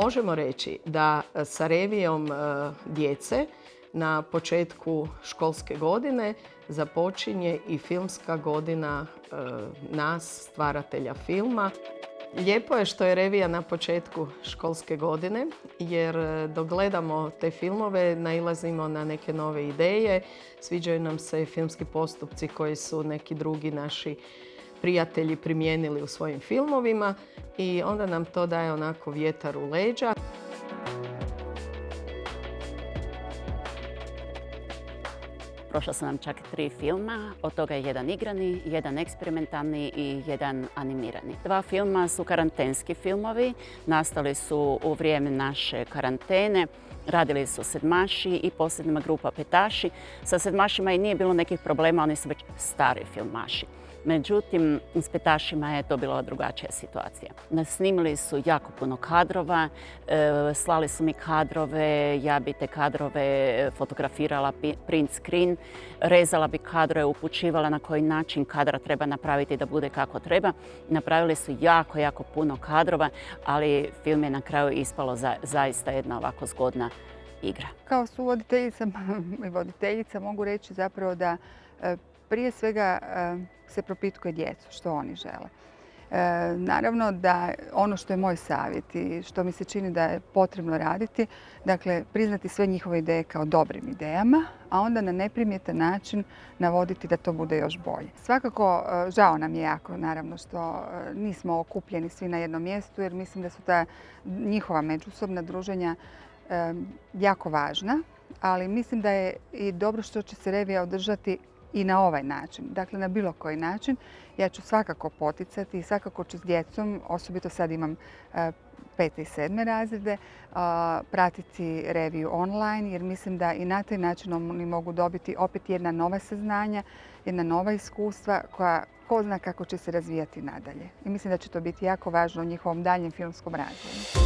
možemo reći da sa revijom djece na početku školske godine započinje i filmska godina nas, stvaratelja filma. Lijepo je što je revija na početku školske godine, jer dok gledamo te filmove nailazimo na neke nove ideje, sviđaju nam se filmski postupci koji su neki drugi naši prijatelji primijenili u svojim filmovima i onda nam to daje onako vjetar u leđa. Prošla su nam čak 3 filma, od toga je jedan igrani, jedan eksperimentalni i jedan animirani. 2 filma su karantenski filmovi, nastali su u vrijeme naše karantene. Radili su sedmaši i posljednjima grupa petaši. Sa sedmašima i nije bilo nekih problema, oni su već stari filmaši. Međutim, s petašima je to bila drugačija situacija. Snimili su jako puno kadrova, slali su mi kadrove, ja bi te kadrove fotografirala print screen, rezala bi kadrove, upućivala na koji način kadra treba napraviti da bude kako treba. Napravili su jako puno kadrova, ali film je na kraju ispalo zaista jedna ovako zgodna igra. Kao suvoditeljica i voditeljica mogu reći zapravo da prije svega se propitkuje djecu što oni žele. Naravno da ono što je moj savjet i što mi se čini da je potrebno raditi, dakle priznati sve njihove ideje kao dobrim idejama, a onda na neprimjetan način navoditi da to bude još bolje. Svakako žao nam je jako naravno što nismo okupljeni svi na jednom mjestu jer mislim da su ta njihova međusobna druženja jako važna, ali mislim da je i dobro što će se revija održati i na ovaj način, dakle na bilo koji način. Ja ću svakako poticati i svakako ću s djecom, osobito sad imam 5. i 7. razrede, pratiti reviju online jer mislim da i na taj način oni mogu dobiti opet jedna nova saznanja, jedna nova iskustva koja ko zna kako će se razvijati nadalje. I mislim da će to biti jako važno u njihovom daljem filmskom razvoju.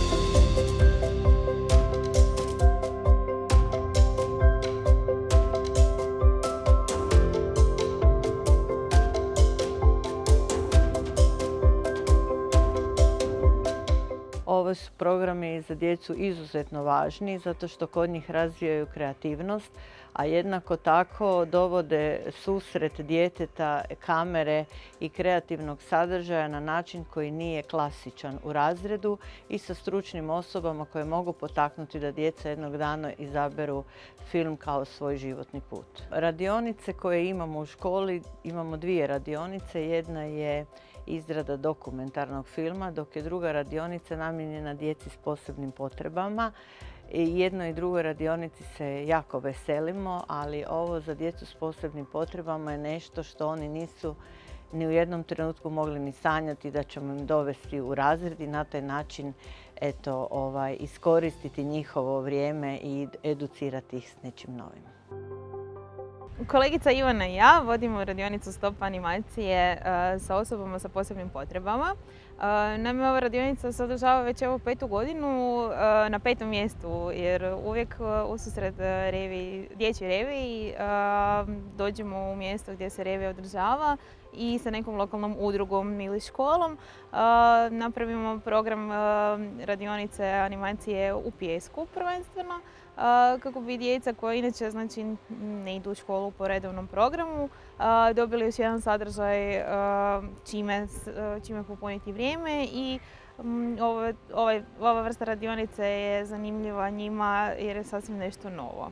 Ovo su programi za djecu izuzetno važni zato što kod njih razvijaju kreativnost, a jednako tako dovode susret djeteta, kamere i kreativnog sadržaja na način koji nije klasičan u razredu i sa stručnim osobama koje mogu potaknuti da djeca jednog dana izaberu film kao svoj životni put. Radionice koje imamo u školi, imamo 2 radionice. Jedna je izrada dokumentarnog filma, dok je druga radionica namijenjena djeci s posebnim potrebama. I jednoj i drugoj radionici se jako veselimo, ali ovo za djecu s posebnim potrebama je nešto što oni nisu ni u jednom trenutku mogli ni sanjati da ćemo im dovesti u razred i na taj način iskoristiti njihovo vrijeme i educirati ih s nečim novim. Kolegica Ivana i ja vodimo radionicu Stop animacije sa osobama sa posebnim potrebama. Naime, ova radionica se održava već 5. godinu na 5. mjestu jer uvijek ususret dječjoj reviji dođemo u mjesto gdje se revija održava i sa nekom lokalnom udrugom ili školom napravimo program radionice animacije u pijesku prvenstveno, kako bi djeca koja inače ne idu u školu po redovnom programu dobili još jedan sadržaj čime popuniti vrijeme i ova vrsta radionice je zanimljiva njima jer je sasvim nešto novo.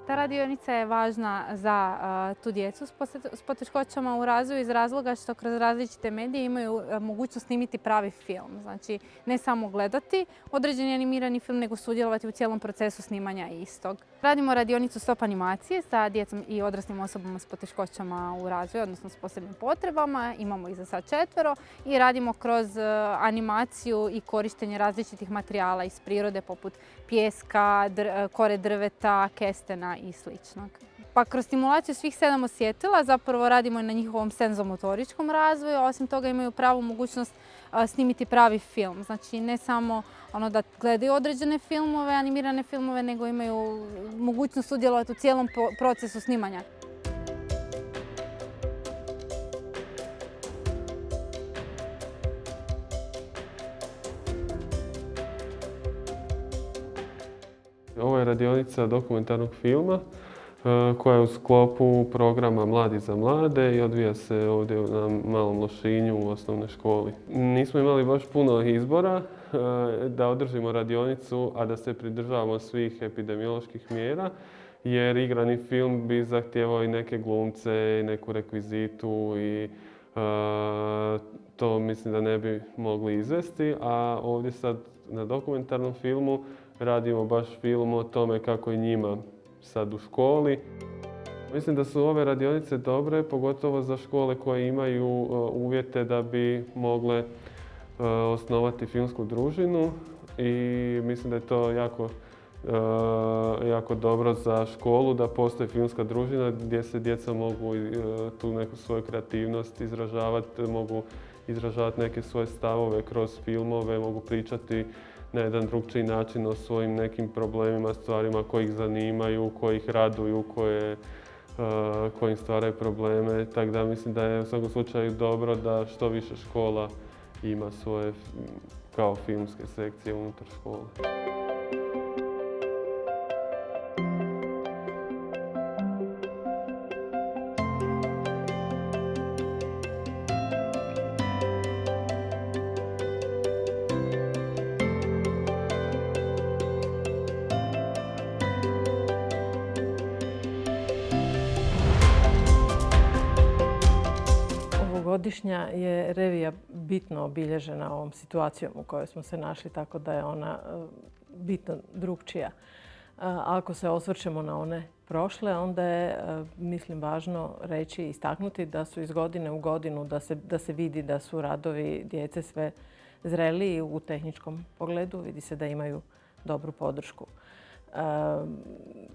Ta radionica je važna za tu djecu s poteškoćama u razvoju iz razloga što kroz različite medije imaju mogućnost snimiti pravi film. Znači, ne samo gledati određeni animirani film, nego sudjelovati u cijelom procesu snimanja istog. Radimo radionicu Stop animacije sa djecom i odraslim osobama s poteškoćama u razvoju, odnosno s posebnim potrebama. Imamo ih za sad 4 i radimo kroz animaciju i korištenje različitih materijala iz prirode poput pijeska, kore drveta, kestena i sličnog. Pa kroz stimulaciju svih 7 osjetila zapravo radimo i na njihovom senzomotoričkom razvoju, a osim toga imaju pravu mogućnost snimiti pravi film. Znači ne samo da gledaju određene filmove, animirane filmove, nego imaju mogućnost sudjelovati u cijelom procesu snimanja. radionica dokumentarnog filma koja je u sklopu programa Mladi za mlade i odvija se ovdje na Malom Lošinju u osnovnoj školi. Nismo imali baš puno izbora da održimo radionicu, a da se pridržavamo svih epidemioloških mjera, jer igrani film bi zahtijevao i neke glumce i neku rekvizitu i to mislim da ne bi mogli izvesti, a ovdje sad na dokumentarnom filmu radimo baš film o tome kako je njima sad u školi. Mislim da su ove radionice dobre, pogotovo za škole koje imaju uvjete da bi mogle osnovati filmsku družinu i mislim da je to jako dobro za školu da postoji filmska družina gdje se djeca mogu tu neku svoju kreativnost izražavati, mogu izražavati neke svoje stavove kroz filmove, mogu pričati na jedan drukčiji način o svojim nekim problemima, stvarima koji ih zanimaju, koji ih raduju, koji im stvaraju probleme. Tako da mislim da je u svakom slučaju dobro da što više škola ima svoje kao filmske sekcije unutar škole. Ovogodišnja je revija bitno obilježena ovom situacijom u kojoj smo se našli, tako da je ona bitno drukčija. Ako se osvrćemo na one prošle, onda je, mislim, važno reći i istaknuti da su iz godine u godinu, da se vidi da su radovi djece sve zreliji u tehničkom pogledu. Vidi se da imaju dobru podršku.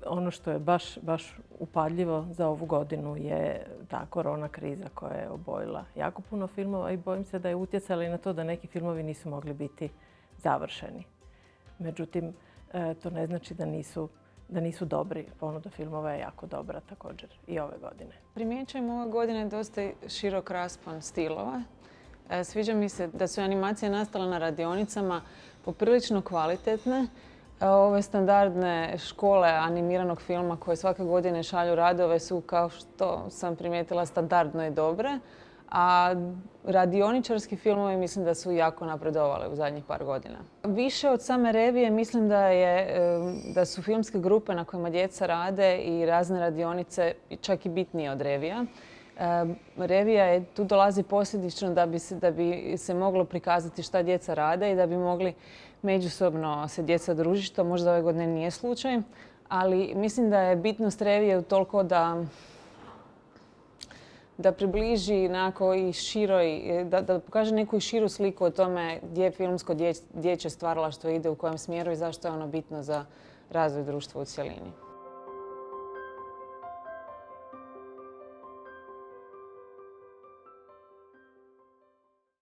Ono što je baš upadljivo za ovu godinu je ta korona kriza koja je obojila jako puno filmova i bojim se da je utjecala i na to da neki filmovi nisu mogli biti završeni. Međutim, to ne znači da nisu dobri. Ponuda filmova je jako dobra također i ove godine. Primjećujem ove godine dosta širok raspon stilova. Sviđa mi se da su animacije nastale na radionicama poprilično kvalitetne. Ove standardne škole animiranog filma koje svake godine šalju radove su, kao što sam primijetila, standardno i dobre. A radioničarski filmovi mislim da su jako napredovali u zadnjih par godina. Više od same revije mislim da su filmske grupe na kojima djeca rade i razne radionice čak i bitnije od revija. Revija tu dolazi posljedično da bi se moglo prikazati šta djeca rade i da bi mogli međusobno se djeca družiti, što možda ove godine nije slučaj. Ali mislim da je bitnost revije toliko da približi i široj, da pokaže neku i širu sliku o tome gdje je filmsko dječje stvaralaštvo ide, u kojem smjeru i zašto je ono bitno za razvoj društva u cjelini.